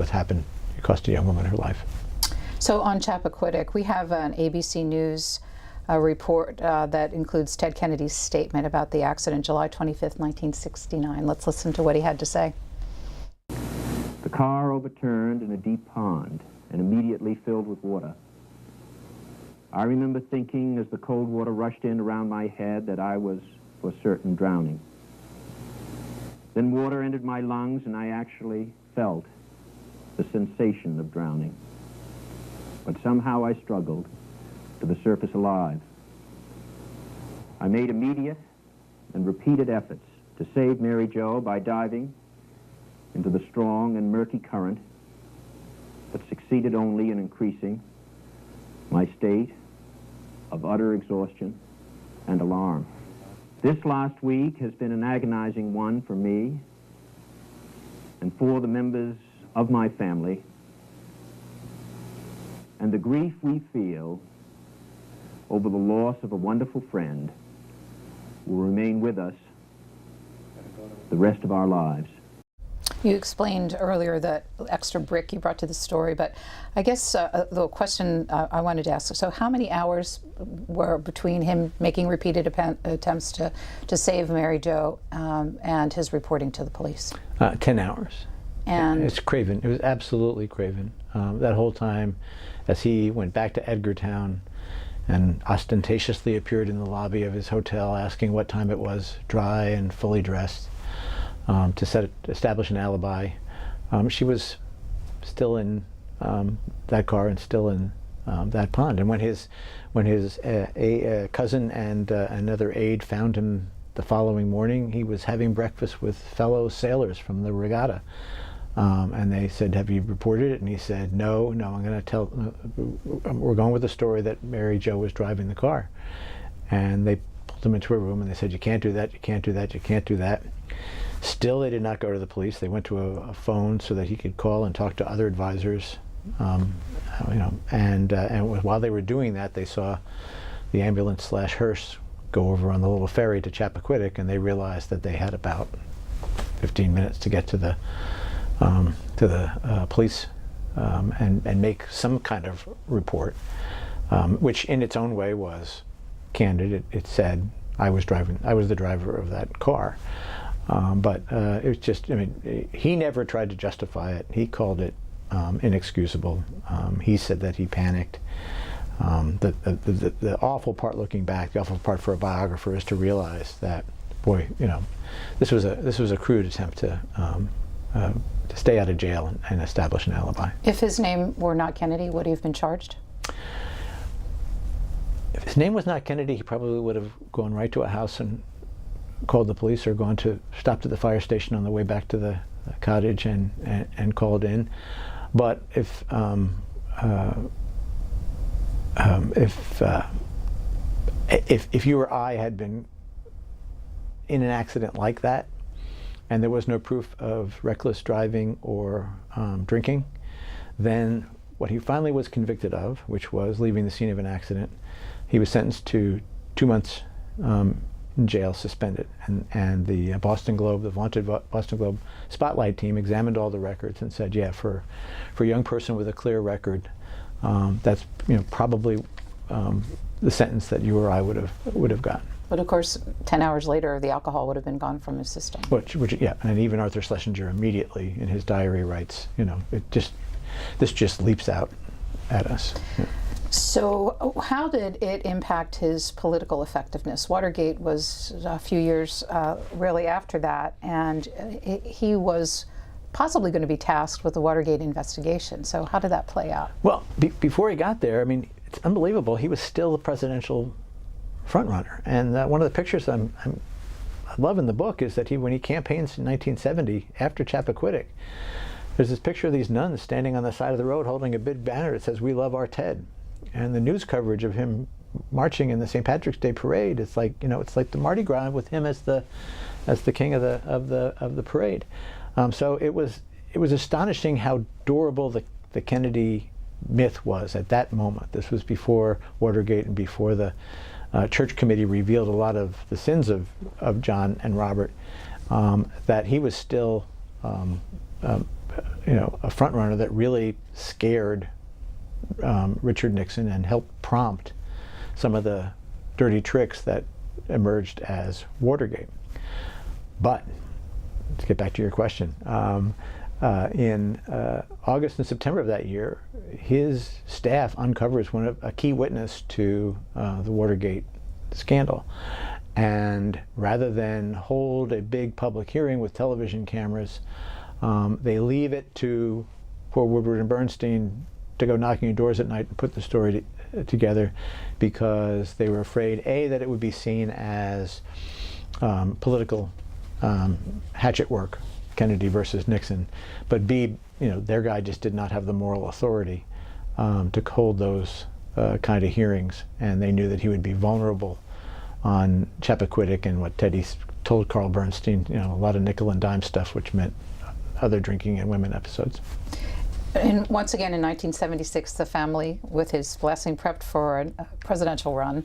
What happened, it cost a young woman her life. So on Chappaquiddick, we have an ABC News report that includes Ted Kennedy's statement about the accident, July 25th, 1969. Let's listen to what he had to say. The car overturned in a deep pond and immediately filled with water. I remember thinking as the cold water rushed in around my head that I was for certain drowning. Then water entered my lungs and I actually felt the sensation of drowning. But somehow I struggled to the surface alive. I made immediate and repeated efforts to save Mary Jo by diving into the strong and murky current, but succeeded only in increasing my state of utter exhaustion and alarm. This last week has been an agonizing one for me and for the members of my family, and the grief we feel over the loss of a wonderful friend will remain with us the rest of our lives. You explained earlier that extra brick you brought to the story, but I guess the question I wanted to ask, so how many hours were between him making repeated attempts to save Mary Jo and his reporting to the police? 10 hours. And it's craven. It was absolutely craven. That whole time, as he went back to Edgartown and ostentatiously appeared in the lobby of his hotel asking what time it was, dry and fully dressed, to establish an alibi. She was still in that car and still in that pond. And when his cousin and another aide found him the following morning, he was having breakfast with fellow sailors from the regatta. And they said, "Have you reported it?" And he said, no, I'm going to we're going with the story that Mary Jo was driving the car. And they pulled him into a room and they said, "You can't do that, you can't do that, you can't do that." Still, they did not go to the police. They went to a phone so that he could call and talk to other advisors. And while they were doing that, they saw the ambulance / hearse go over on the little ferry to Chappaquiddick, and they realized that they had about 15 minutes to get to the police and make some kind of report, which in its own way was candid. It said, I was the driver of that car. But it was just, he never tried to justify it. He called it inexcusable. He said that he panicked. The awful part looking back, the awful part for a biographer is to realize that, boy, this was a crude attempt to stay out of jail and establish an alibi. if his name were not Kennedy, would he have been charged? If his name was not Kennedy, he probably would have gone right to a house and called the police, or stopped at the fire station on the way back to the cottage and called in. But if you or I had been in an accident like that, and there was no proof of reckless driving or drinking, then what he finally was convicted of, which was leaving the scene of an accident, he was sentenced to 2 months in jail, suspended. And the Boston Globe, the vaunted Boston Globe Spotlight team examined all the records and said, yeah, for a young person with a clear record, that's probably the sentence that you or I would have gotten. But of course, 10 hours later, the alcohol would have been gone from his system. Which yeah, and even Arthur Schlesinger immediately in his diary writes, this just leaps out at us. Yeah. So how did it impact his political effectiveness? Watergate was a few years really after that, and he was possibly going to be tasked with the Watergate investigation. So how did that play out? Well, before he got there, it's unbelievable. He was still the presidential frontrunner. And one of the pictures I love in the book is that when he campaigns in 1970, after Chappaquiddick, there's this picture of these nuns standing on the side of the road holding a big banner that says, "We love our Ted." And the news coverage of him marching in the St. Patrick's Day parade, it's like the Mardi Gras with him as the king of the parade. So it was astonishing how durable the Kennedy myth was at that moment. This was before Watergate and before the Church Committee revealed a lot of the sins of John and Robert. That he was still a front runner that really scared Richard Nixon and helped prompt some of the dirty tricks that emerged as Watergate. But to get back to your question, in August and September of that year, his staff uncovers a key witness to the Watergate scandal. And rather than hold a big public hearing with television cameras, they leave it to poor Woodward and Bernstein to go knocking on doors at night and put the story together, because they were afraid, A, that it would be seen as political hatchet work, Kennedy versus Nixon, but B, their guy just did not have the moral authority to hold those kind of hearings, and they knew that he would be vulnerable on Chappaquiddick and what Teddy told Carl Bernstein, a lot of nickel and dime stuff, which meant other drinking and women episodes. And once again, in 1976, the family, with his blessing, prepped for a presidential run,